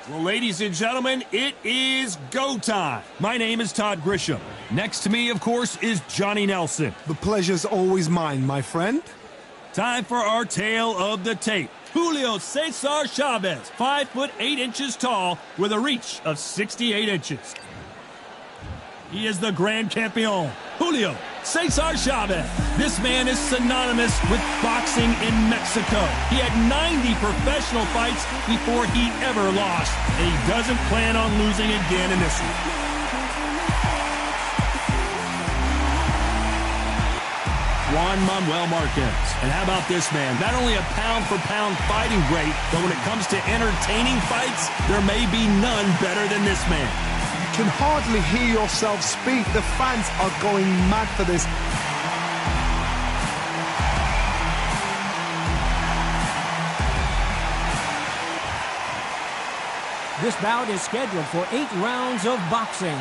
Well, ladies and gentlemen, it is go time. My name is Todd Grisham. Next to me, of course, is Johnny Nelson. The pleasure's always mine, my friend. Time for our tale of the tape. Julio Cesar Chavez, 5 foot 8 inches tall with a reach of 68 inches. He is the Grand Campeon, Julio Cesar Chavez. This man is synonymous with boxing in Mexico. He had 90 professional fights before he ever lost, and he doesn't plan on losing again in this one. Juan Manuel Marquez. And how about this man? Not only a pound-for-pound fighting great, but when it comes to entertaining fights, there may be none better than this man. You can hardly hear yourself speak. The fans are going mad for this. This bout is scheduled for 8 rounds of boxing.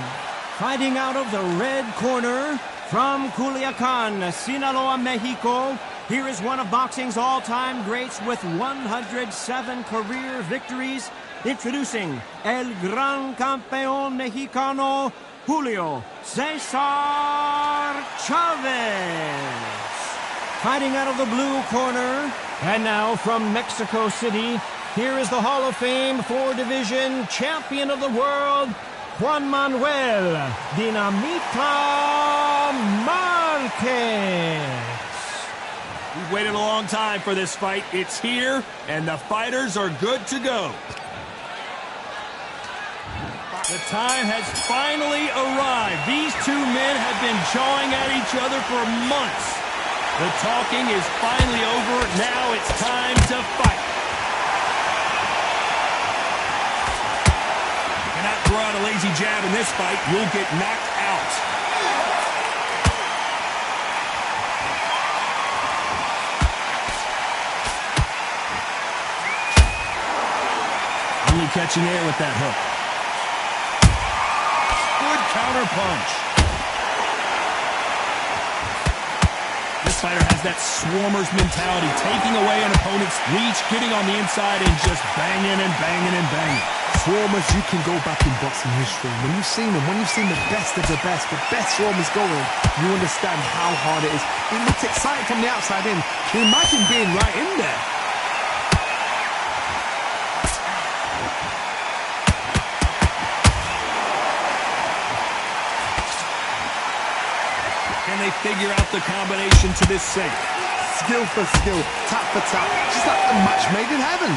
Fighting out of the red corner, from Culiacan, Sinaloa, Mexico, here is one of boxing's all-time greats with 107 career victories. Introducing El Gran Campeón Mexicano, Julio Cesar Chavez. Fighting out of the blue corner, and now from Mexico City, here is the Hall of Fame 4-division champion of the world, Juan Manuel Dinamita Marquez. We've waited a long time for this fight. It's here, and the fighters are good to go. The time has finally arrived. These two men have been jawing at each other for months. The talking is finally over. Now it's time to fight. You cannot throw out a lazy jab in this fight. You'll get knocked out. Only catching air with that hook. Good counter punch. This fighter has that swarmer's mentality, taking away an opponent's reach, getting on the inside, and just banging and banging and banging. Swarmers, you can go back in boxing history. When you've seen them, when you've seen the best of the best swarmers going, you understand how hard it is. It looks exciting from the outside in. Can you imagine being right in there? Can they figure out the combination to this sink? Skill for skill, tap for tap, just like a match made in heaven.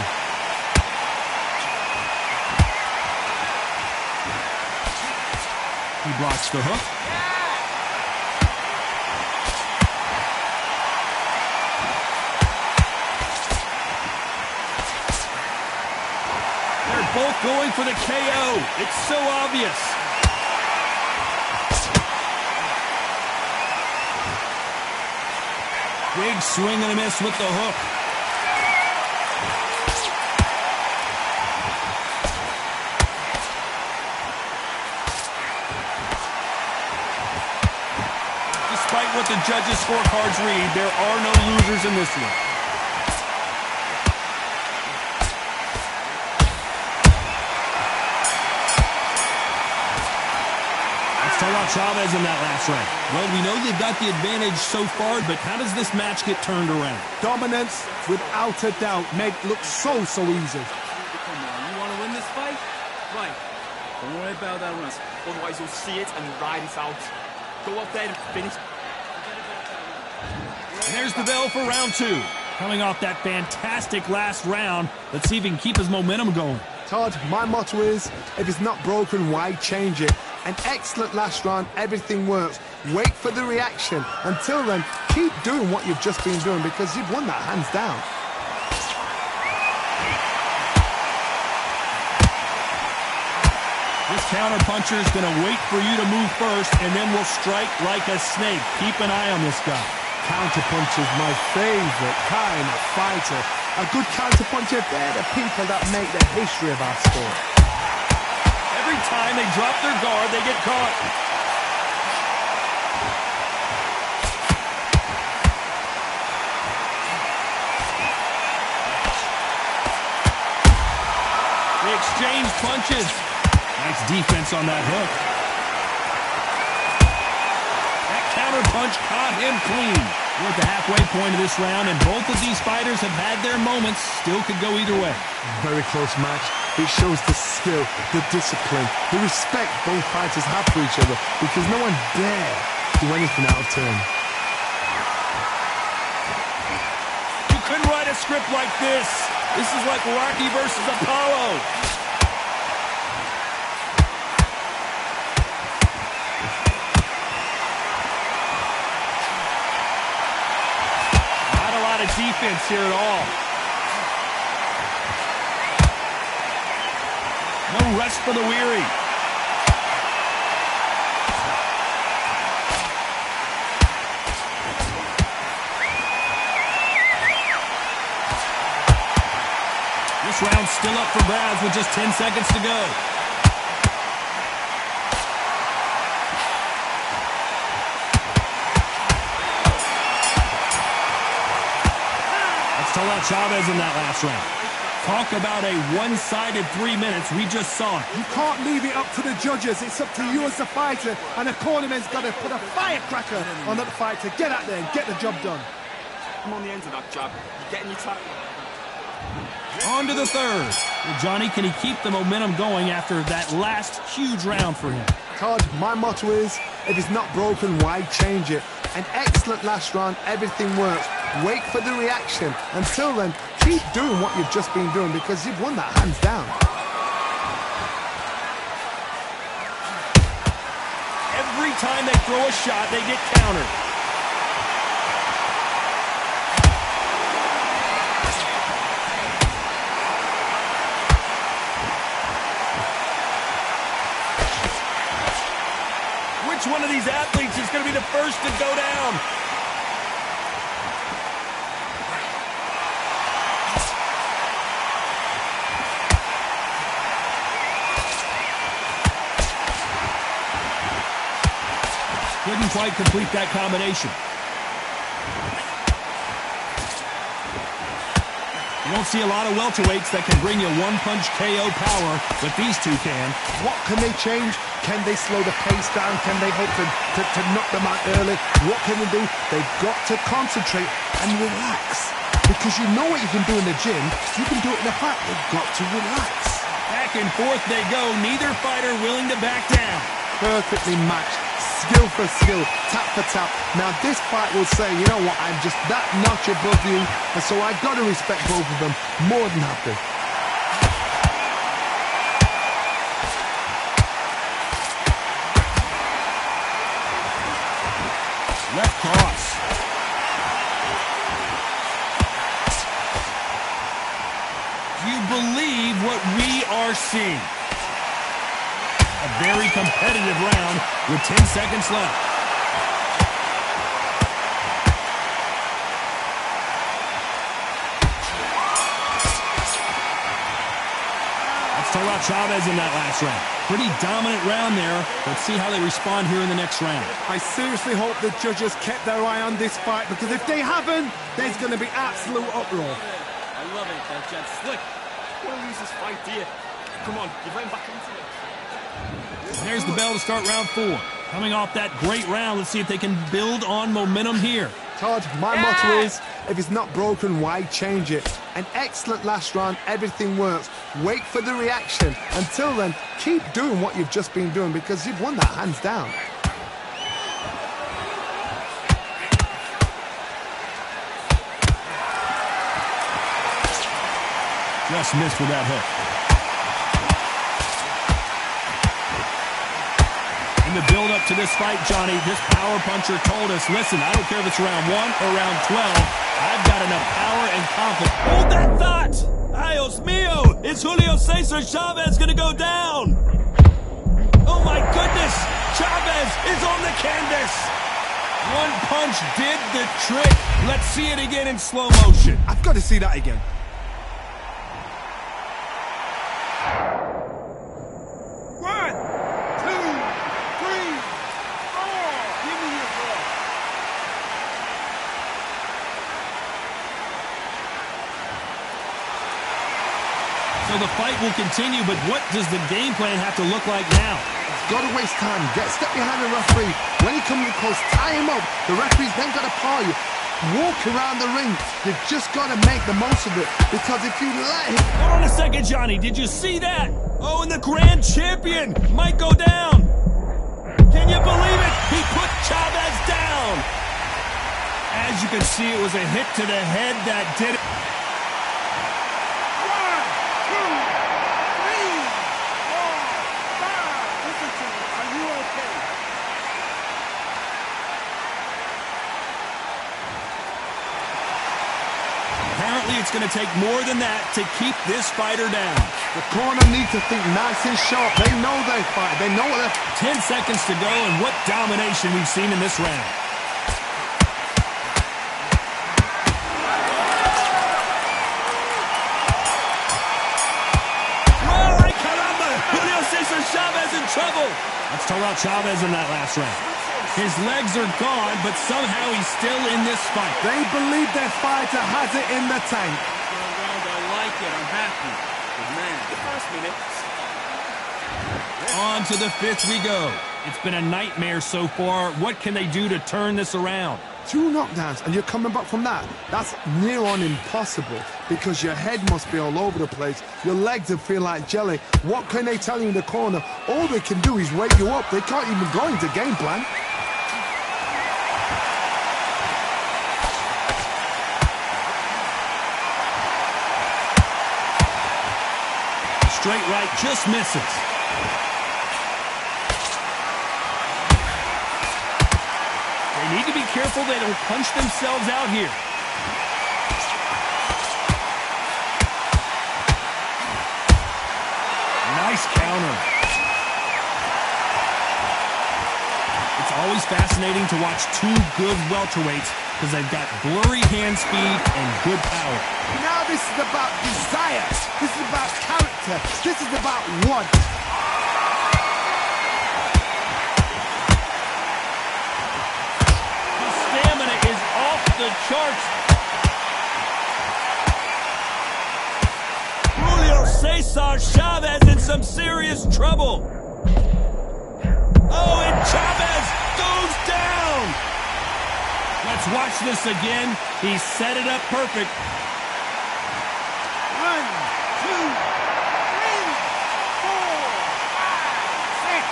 He blocks the hook. They're both going for the KO. It's so obvious. Big swing and a miss with the hook. Despite what the judges' scorecards read, there are no losers in this one. Talk about Chavez in that last round. Well, we know they've got the advantage so far, but how does this match get turned around? Dominance, without a doubt, made look so easy. Come on, you want to win this fight? Right. Don't worry about that rest. Otherwise, you'll see it and ride it out. Go up there and finish. And there's the bell for round 2. Coming off that fantastic last round, let's see if he can keep his momentum going. Todd, my motto is, if it's not broken, why change it? An excellent last round, everything works. Wait for the reaction. Until then, keep doing what you've just been doing because you've won that hands down. This counter-puncher is going to wait for you to move first, and then will strike like a snake. Keep an eye on this guy. Counter-puncher is my favorite kind of fighter. A good counter-puncher, they're the people that make the history of our sport. Every time they drop their guard, they get caught. The exchange exchanged punches. Nice defense on that hook. That counter punch caught him clean. We're at the halfway point of this round, and both of these fighters have had their moments. Still could go either way. Very close match. It shows the skill, the discipline, the respect both fighters have for each other, because no one dare do anything out of turn. You couldn't write a script like this. This is like Rocky versus Apollo. Not a lot of defense here at all. No rest for the weary. This round's still up for grabs with just 10 seconds to go. Let's tell out Chavez in that last round. Talk about a one-sided 3 minutes. We just saw it. You can't leave it up to the judges. It's up to you as the fighter, and the cornerman's got to put a firecracker on that fight to get out there and get the job done. I'm on the end of that jab. You're getting your tackle. On to the third. Well, Johnny, can he keep the momentum going after that last huge round for him? Todd, my motto is, if it's not broken, why change it? An excellent last round, everything works. Wait for the reaction. Until then, keep doing what you've just been doing, because you've won that hands down. Every time they throw a shot, they get countered. Which one of these athletes is going to be the first to go down? Couldn't quite complete that combination. You don't see a lot of welterweights that can bring you one-punch KO power, but these two can. What can they change? Can they slow the pace down? Can they hope to knock them out early? What can they do? They've got to concentrate and relax. Because you know what you can do in the gym, you can do it in the fight. They've got to relax. Back and forth they go, neither fighter willing to back down. Perfectly matched. Skill for skill, tap for tap. Now this fight will say, you know what, I'm just that notch above you, and so I've got to respect both of them more than happy. Left cross. Do you believe what we are seeing? A very competitive round with 10 seconds left. Let's talk about Chavez in that last round. Pretty dominant round there. Let's see how they respond here in the next round. I seriously hope the judges kept their eye on this fight, because if they haven't, there's going to be absolute uproar. I love it, gents. Look, you want to lose this fight, do you? Come on, you're right back into it. There's the bell to start round 4. Coming off that great round, let's see if they can build on momentum here. Todd, my motto is, if it's not broken, why change it? An excellent last round, everything works. Wait for the reaction. Until then, keep doing what you've just been doing, because you've won that hands down. Just missed with that hook. In the build-up to this fight, Johnny, this power puncher told us, listen, I don't care if it's round 1 or round 12, I've got enough power and confidence. Hold that thought! Dios mío! Is Julio Cesar Chavez going to go down? Oh my goodness! Chavez is on the canvas! One punch did the trick. Let's see it again in slow motion. I've got to see that again. So the fight will continue, but what does the game plan have to look like now? Got to waste time. Step behind the referee. When he comes close, tie him up. The referee's then got to paw you. Walk around the ring. You've just got to make the most of it. Because if you let him... Hold on a second, Johnny. Did you see that? Oh, and the grand champion might go down. Can you believe it? He put Chavez down. As you can see, it was a hit to the head that did it. Apparently, it's going to take more than that to keep this fighter down. The corner needs to think nice and sharp. They know they fight. They know what they're... 10 seconds to go, and what domination we've seen in this round. Well, ay caramba! Julio Cesar Chavez in trouble. Let's talk about Chavez in that last round. His legs are gone, but somehow he's still in this fight. They believe their fighter has it in the tank. I like it. I'm happy. But man, the first minute. On to the fifth we go. It's been a nightmare so far. What can they do to turn this around? 2 knockdowns, and you're coming back from that. That's near on impossible, because your head must be all over the place. Your legs will feel like jelly. What can they tell you in the corner? All they can do is wake you up. They can't even go into game plan. Straight right, just misses. They need to be careful they don't punch themselves out here. Nice counter. It's always fascinating to watch 2 good welterweights because they've got blurry hand speed and good power. Now this is about desire. This is about character. This is about want. His stamina is off the charts. Julio Cesar Chavez in some serious trouble. Oh, and Chavez goes down. Let's watch this again. He set it up perfect. 1, 2, 3, 4, 5, 6,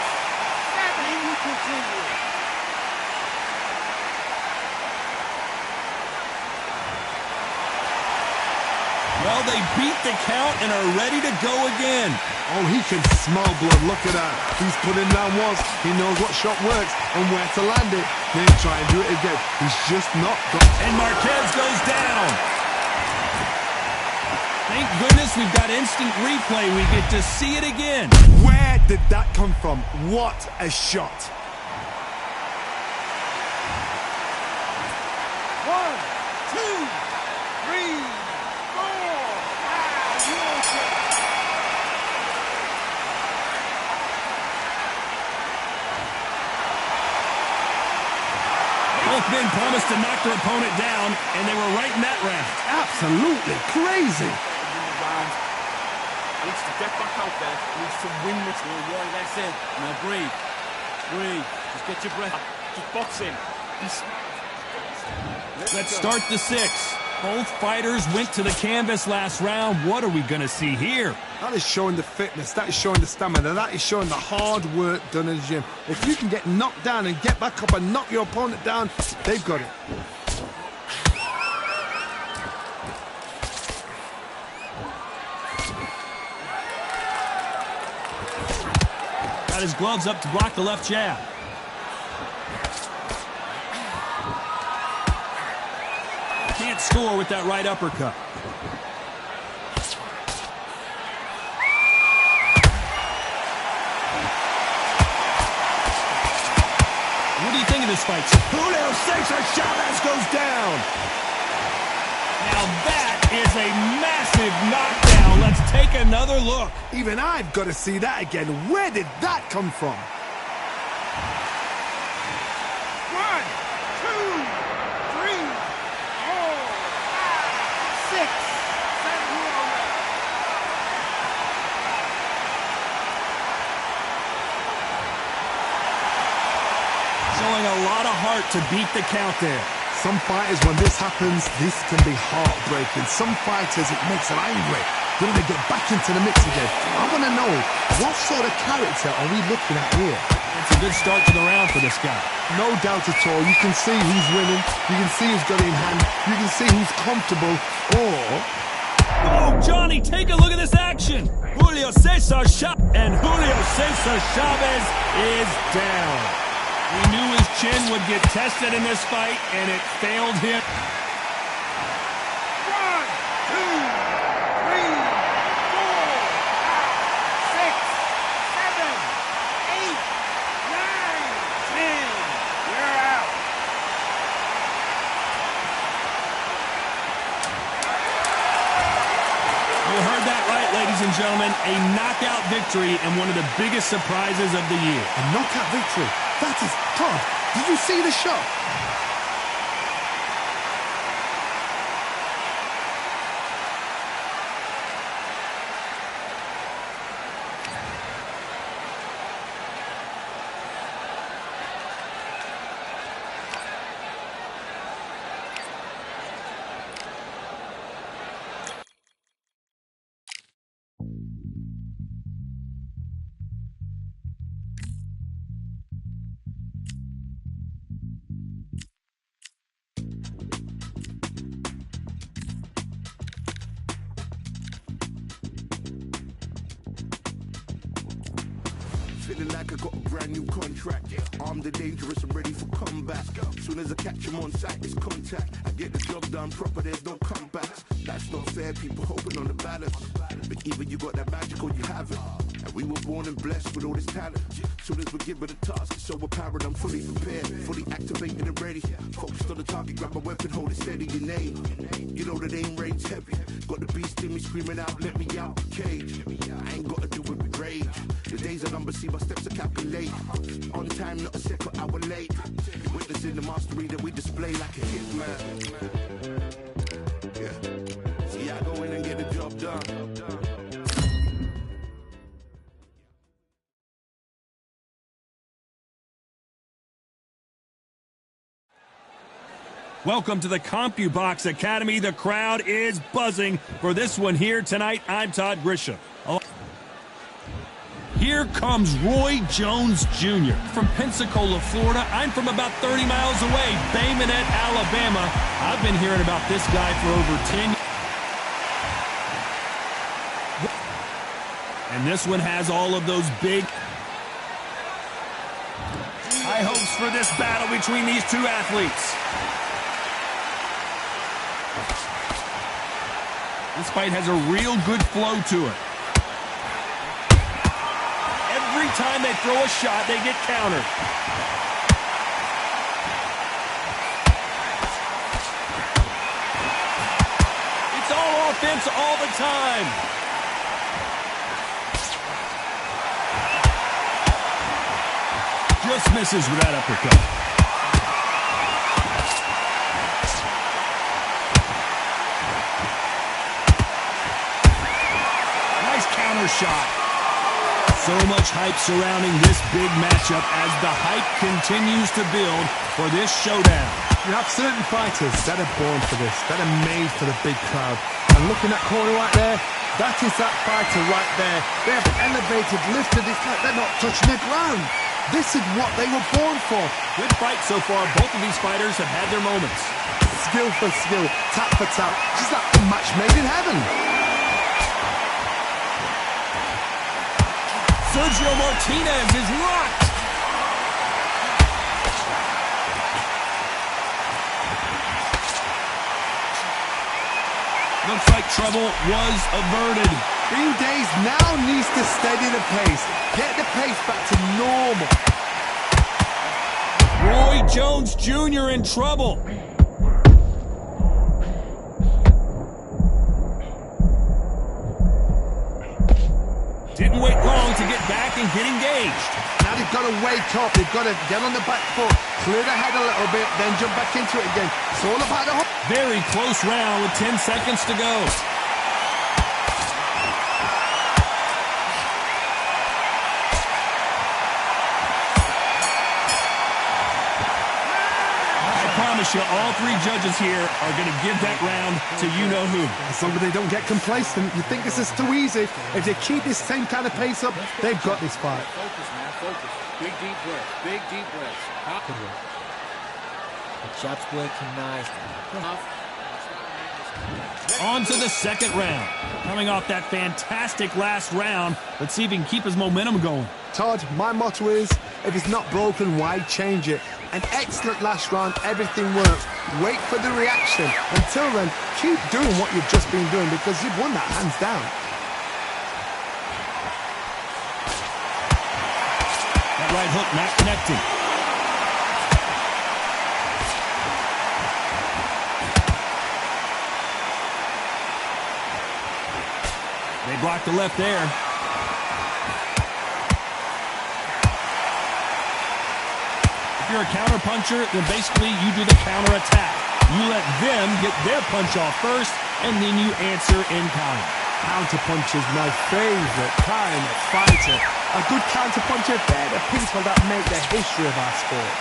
7. You continue. Well, they beat the count and are ready to go again. Oh, he can smell blood. Look at that. He's put him down once. He knows what shot works and where to land it. Then try and do it again. He's just not got... And Marquez goes down. Thank goodness we've got instant replay. We get to see it again. Where did that come from? What a shot. 1, 2, 3, 4, 5. Both men promised to knock their opponent down, and they were right in that round. Absolutely crazy. He needs to get back out there. He needs to win this one. Yeah, that's it. Now breathe. Breathe. Just get your breath. Just box him. Let's start the 6th. Both fighters went to the canvas last round. What are we going to see here? That is showing the fitness. That is showing the stamina. That is showing the hard work done in the gym. If you can get knocked down and get back up and knock your opponent down, they've got it. Got his gloves up to block the left jab. Can't score with that right uppercut. What do you think of this fight? Julio Cesar Chavez goes down. Now that is a massive knockdown. Let's take another look. Even I've got to see that again. Where did that come from? 1, 2, 3, 4, 5, 6, 7. to beat the count there. Some fighters, when this happens, this can be heartbreaking. Some fighters, it makes them angry. They want to get back into the mix again. I want to know, what sort of character are we looking at here? It's a good start to the round for this guy. No doubt at all. You can see who's winning. You can see who's got it in hand. You can see who's comfortable. Or... Oh, Johnny, take a look at this action. Julio Cesar shot, and Julio Cesar Chavez is down. He knew his chin would get tested in this fight, and it failed him. 1, 2, 3, 4, 5, 6, 7, 8, 9, 10. You're out. Ladies and gentlemen, a knockout victory and one of the biggest surprises of the year. A knockout victory? That is... Todd, did you see the shot? Feeling like I got a brand new contract. Armed and dangerous, I'm ready for comeback. Soon as I catch him on sight, it's contact. I get the job done proper, there's no comebacks. That's not fair, people hoping on the balance. But either you got that magic or you haven't. And we were born and blessed with all this talent. Soon as we're given a task, it's overpowered, I'm fully prepared. Fully activated and ready. Focused on the target, grab my weapon, hold it steady, your name. You know that aim range heavy. Got the beast in me screaming out, let me out the cage. I ain't got to do it with rage. The days are numbered, see my steps are calculated. On time, not a second hour late. You're witnessing the mastery that we display like a hitman. Yeah. See, I go in and get the job done. Welcome to the CompuBox Academy. The crowd is buzzing for this one here tonight. I'm Todd Grisham. Here comes Roy Jones Jr. from Pensacola, Florida. I'm from about 30 miles away, Bay Minette, Alabama. I've been hearing about this guy for over 10 years. And this one has all of those big high hopes for this battle between these two athletes. This fight has a real good flow to it. Every time they throw a shot, they get countered. It's all offense all the time. Just misses with that uppercut. Nice counter shot. So much hype surrounding this big matchup as the hype continues to build for this showdown. You have certain fighters that are born for this, that are made for the big crowd. And looking at corner right there, that is that fighter right there. They have elevated, lifted, it's like they're not touching the ground. This is what they were born for. Good fight so far. Both of these fighters have had their moments. Skill for skill, tap for tap, just like a match made in heaven. Sergio Martinez is locked. Looks like trouble was averted. Green Days now needs to steady the pace. Get the pace back to normal. Roy Jones Jr. in trouble. Didn't wait long to get back and get engaged. Now they've got to wake up. They've got to get on the back foot, clear the head a little bit, then jump back into it again. It's all about the... Very close round with 10 seconds to go. promise you, all three judges here are going to give that round to you-know-who. As long as they don't get complacent, you think this is too easy. If they keep this same kind of pace up, they've got this fight. Focus, man, focus. Big deep breath. Big deep breaths. Good work. The job's working nice. On to the second round. Coming off that fantastic last round, let's see if he can keep his momentum going. Todd, my motto is, if it's not broken, why change it? An excellent last round, everything works. Wait for the reaction. Until then, keep doing what you've just been doing because you've won that hands down. That right hook not connecting. They blocked the left there. If you're a counter-puncher, then basically you do the counter-attack. You let them get their punch off first, and then you answer in kind. Counter-punch is my favorite kind of fighter. A good counter-puncher, they're the people that make the history of our sport.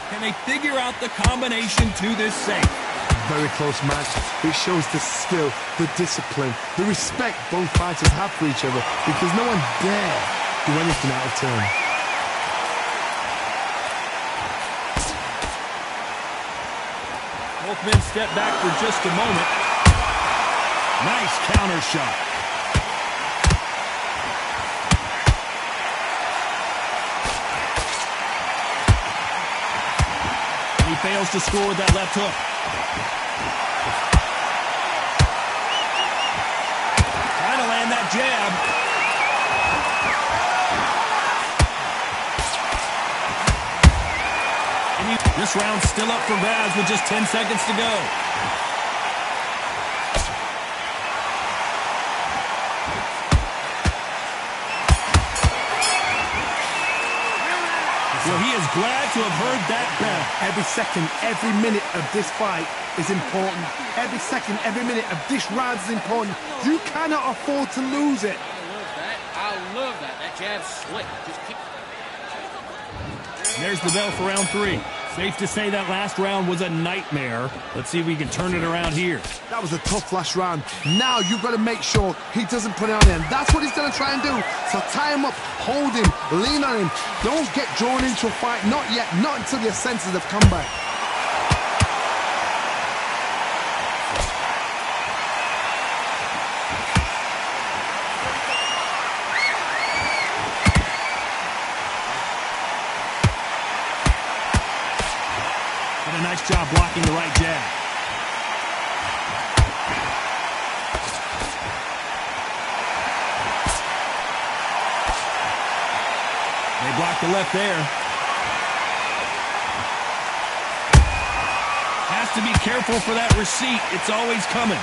Can they figure out the combination to this safe? Very close match. It shows the skill, the discipline, the respect both fighters have for each other because no one dare do anything out of turn. Both men step back for just a moment. Nice counter shot. And he fails to score with that left hook. Trying to land that jab. This round's still up for grabs with just 10 seconds to go. Well, he is glad to have heard that bell. Every second, every minute of this fight is important. Every second, every minute of this round is important. You cannot afford to lose it. I love that. That jab's slick. Just keep... There's the bell for round 3. Safe to say that last round was a nightmare. Let's see if we can turn it around here. That was a tough last round. Now you've got to make sure he doesn't put it on him. That's what he's going to try and do. So tie him up, hold him, lean on him. Don't get drawn into a fight. Not yet. Not until your senses have come back. Did a nice job blocking the right jab. They blocked the left there. Has to be careful for that receipt. It's always coming.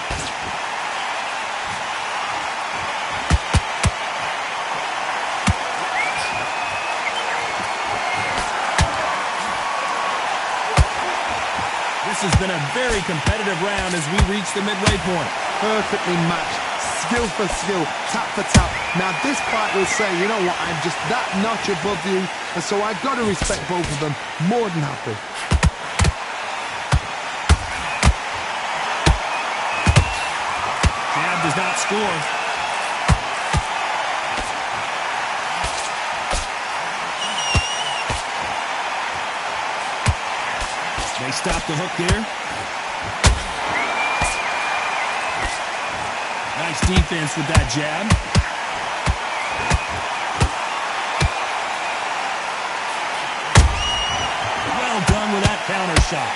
This has been a very competitive round as we reach the midway point. Perfectly matched. Skill for skill, tap for tap. Now this fight will say, you know what, I'm just that notch above you, and so I've got to respect both of them. More than happy. Jab does not score. They stop the hook there. Nice defense with that jab. Well done with that counter shot.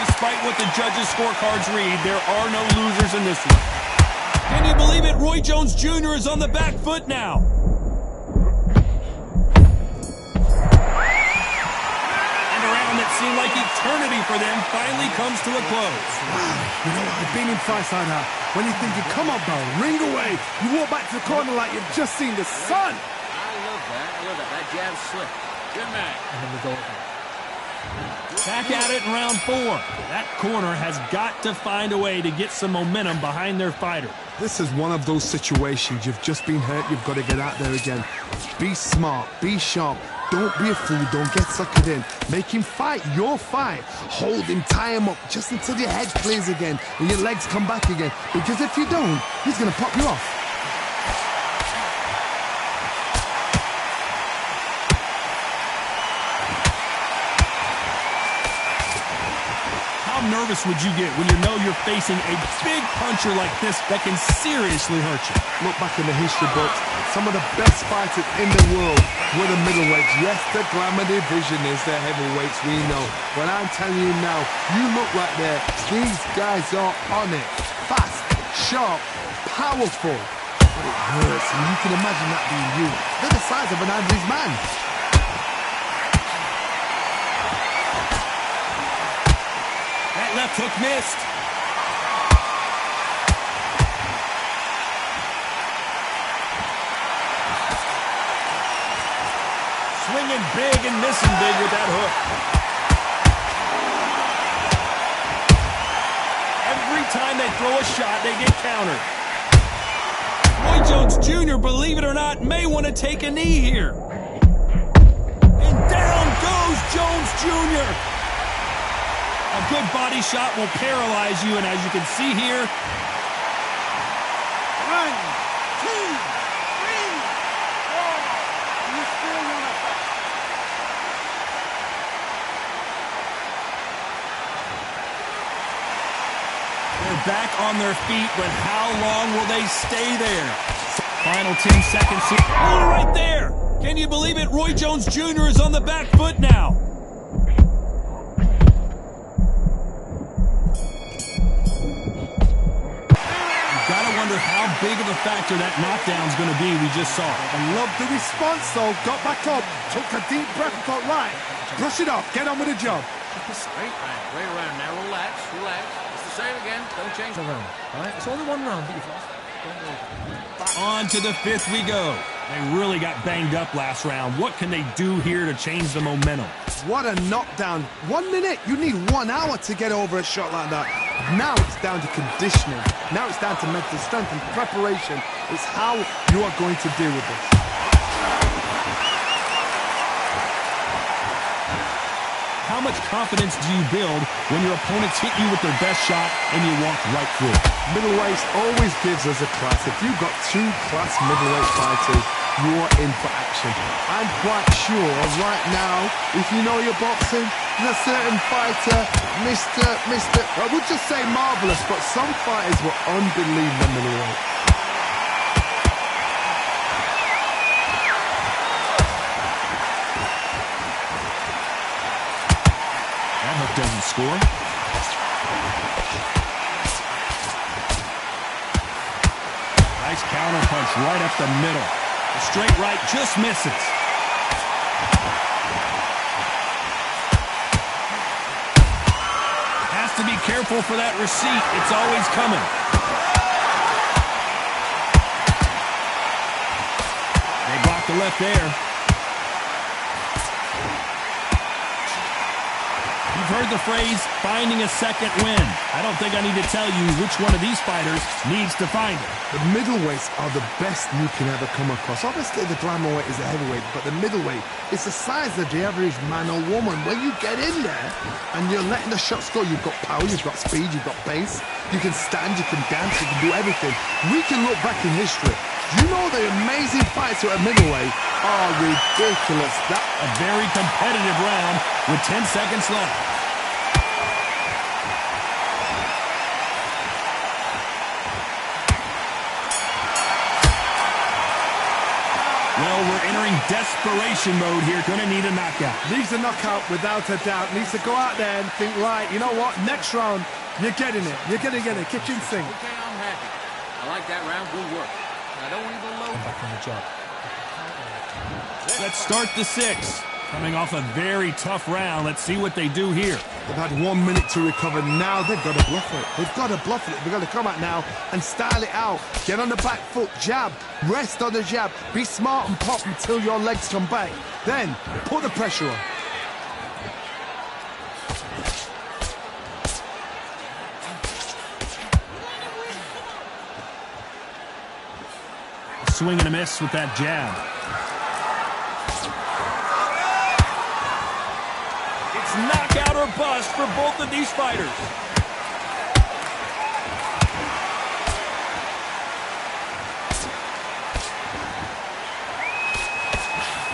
Despite what the judges' scorecards read, there are no losers in this one. Can you believe it? Roy Jones Jr. is on the back foot now. Seemed like eternity for them finally comes to a close. You know what? I've been in fights like that. When you think you come up, bro, ring away. You walk back to the corner like you've just seen the sun. I love that. That jab's slick. Good man. And then we go again. Back at it in round 4. That corner has got to find a way to get some momentum behind their fighter. This is one of those situations. You've just been hurt. You've got to get out there again. Be smart. Be sharp. Don't be a fool. Don't get suckered in. Make him fight your fight. Hold him. Tie him up just until your head clears again and your legs come back again. Because if you don't, he's going to pop you off. How nervous would you get when you know you're facing a big puncher like this that can seriously hurt you? Look back in the history books. Some of the best fighters in the world were the middleweights. Yes, the glamour division is the heavyweights, we know. But I'm telling you now, you look right there. These guys are on it. Fast, sharp, powerful. But it hurts, and you can imagine that being you. They're the size of an average man. Left hook missed. Swinging big and missing big with that hook. Every time they throw a shot, they get countered. Roy Jones Jr., believe it or not, may want to take a knee here. And down goes Jones Jr. A good body shot will paralyze you, and as you can see here... 1, 2, 3, 4. You still want to fight. They're back on their feet, but how long will they stay there? Final 10 seconds here. Oh, right there! Can you believe it? Roy Jones Jr. is on the back foot now. How big of a factor that knockdown's going to be, we just saw. I love the response, though. Got back up, took a deep breath, and thought, right, brush it off, get on with the job. Straight around now, relax. It's the same again, don't change the round. All right, it's only one round that you've lost. On to the 5th we go. They really got banged up last round. What can they do here to change the momentum? What a knockdown. 1 minute, you need 1 hour to get over a shot like that. Now it's down to conditioning. Now it's down to mental strength and preparation. It's how you are going to deal with this. How much confidence do you build when your opponents hit you with their best shot and you walk right through it? Middleweight always gives us a class. If you've got 2 class middleweight fighters, you are in for action. I'm quite sure right now, if you know your boxing, there's a certain fighter, Mr. I would just say marvelous, but some fighters were unbelievable middleweight. That hook doesn't score. Nice counter punch right up the middle. The straight right just misses. Has to be careful for that receipt. It's always coming. They block the left there. You've heard the phrase, finding a second win. I don't think I need to tell you which one of these fighters needs to find it. The middleweights are the best you can ever come across. Obviously, the glamour weight is a heavyweight, but the middleweight is the size of the average man or woman. When you get in there and you're letting the shots go, you've got power, you've got speed, you've got pace. You can stand, you can dance, you can do everything. We can look back in history. You know the amazing fights at middleweight are ridiculous. That a very competitive round with 10 seconds left. Well, we're entering desperation mode here. Gonna need a knockout. Needs a knockout without a doubt. Needs to go out there and think, right, you know what? Next round, you're getting it. You're gonna get it. Kitchen sink. Okay, I'm happy. I like that round. Good work. I don't want to go low. Back on the job. Let's start the 6th. Coming off a very tough round. Let's see what they do here. They've had 1 minute to recover. Now they've got to bluff it. They've got to bluff it. They've got to come out now and style it out. Get on the back foot, jab, rest on the jab. Be smart and pop until your legs come back. Then put the pressure on. swing and a miss with that jab. It's knockout or bust for both of these fighters.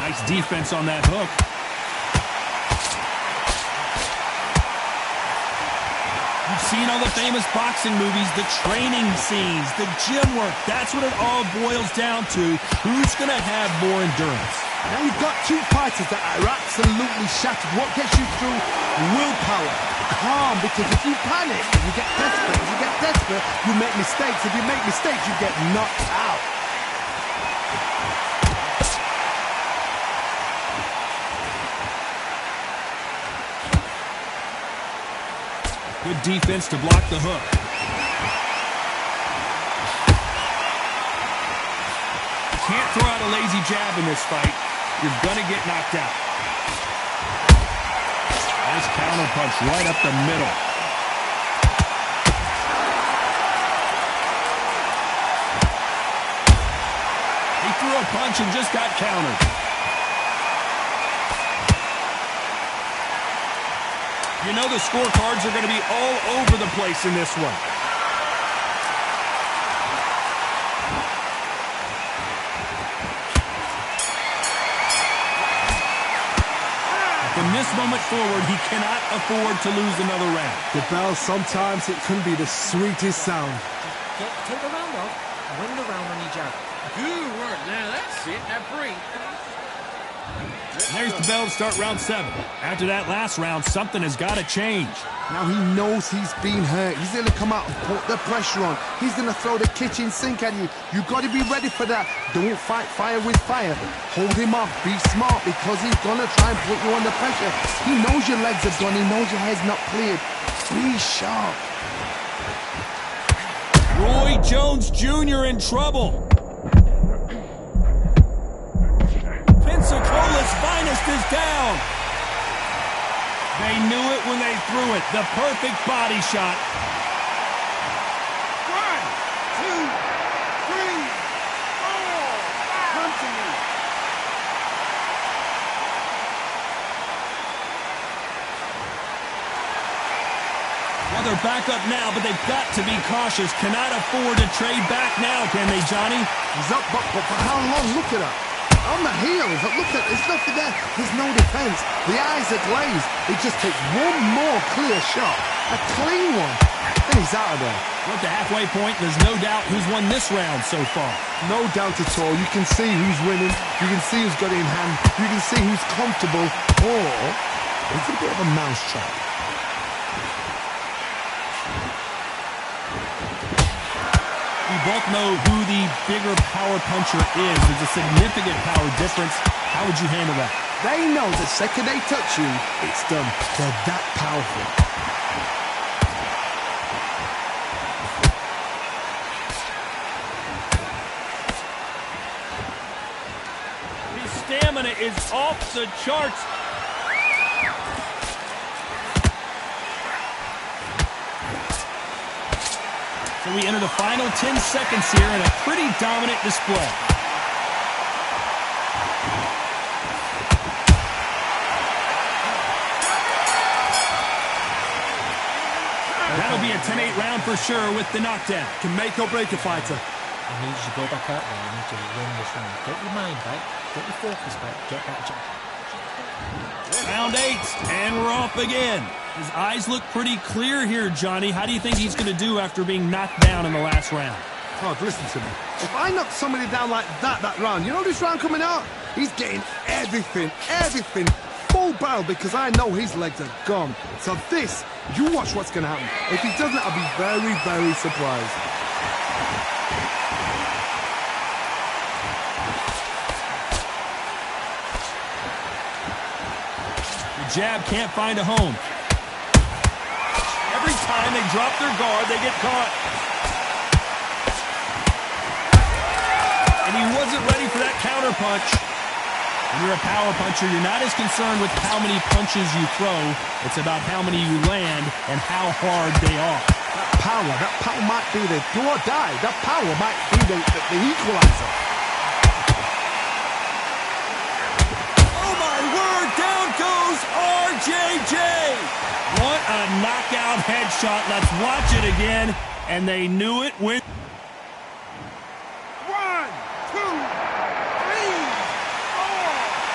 Nice defense on that hook. You've seen all the famous boxing movies, the training scenes, the gym work. That's what it all boils down to. Who's going to have more endurance? Now you've got two fighters that are absolutely shattered. What gets you through? Willpower. Calm, because if you panic, if you get desperate, you make mistakes. If you make mistakes, you get knocked out. Good defense to block the hook. You can't throw out a lazy jab in this fight. You're going to get knocked out. Nice counter punch right up the middle. He threw a punch and just got countered. You know the scorecards are going to be all over the place in this one. From this moment forward, he cannot afford to lose another round. The bell, sometimes it can be the sweetest sound. Take the round off, win the round on your jab. Good work. Now that's it. Now breathe. There's the bell to start round 7. After that last round, something has got to change. Now he knows he's been hurt. He's going to come out and put the pressure on. He's going to throw the kitchen sink at you. You've got to be ready for that. Don't fight fire with fire. Hold him off. Be smart, because he's going to try and put you under pressure. He knows your legs are gone. He knows your head's not cleared. Be sharp. Roy Jones Jr. in trouble. Pensacola's finest is down. They knew it when they threw it. The perfect body shot. 1, 2, 3, 4. Come to me. Well, they're back up now, but they've got to be cautious. Cannot afford to trade back now, can they, Johnny? He's up, but for how long? Look at her. On the heels, look at, there's nothing there. There's no defense. The eyes are glazed. It just takes one more clear shot, a clean one, and he's out of there. We're at the halfway point. There's no doubt who's won this round so far. No doubt at all. You can see who's winning. You can see who's got it in hand. You can see who's comfortable. Or it's a bit of a mousetrap. We both know who the bigger power puncher is. There's a significant power difference. How would you handle that? They know the second they touch you, it's done. They're that powerful. His stamina is off the charts. So we enter the final 10 seconds here in a pretty dominant display. That'll be a 10-8 round for sure with the knockdown. Can make or break a fighter. I need you to go back out there. You need to win this round. Get your mind back. Get your focus back. Get that jab. Round 8, and we're off again. His eyes look pretty clear here, Johnny. How do you think he's going to do after being knocked down in the last round? Oh, listen to me. If I knock somebody down like that round, you know this round coming out? He's getting everything, full barrel, because I know his legs are gone. So this, you watch what's going to happen. If he doesn't, I'll be very, very surprised. The jab can't find a home. Every time they drop their guard, they get caught. And he wasn't ready for that counter punch. When you're a power puncher, you're not as concerned with how many punches you throw. It's about how many you land and how hard they are. That power might be the do or die. That power might be the equalizer. JJ! What a knockout headshot. Let's watch it again. And they knew it when... 1, 2, 3, 4,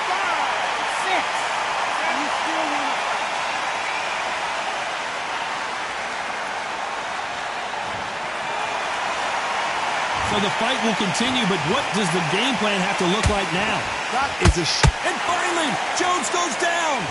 5, 6. And you still want to fight. So the fight will continue, but what does the game plan have to look like now? That is a... And finally, Jones goes down.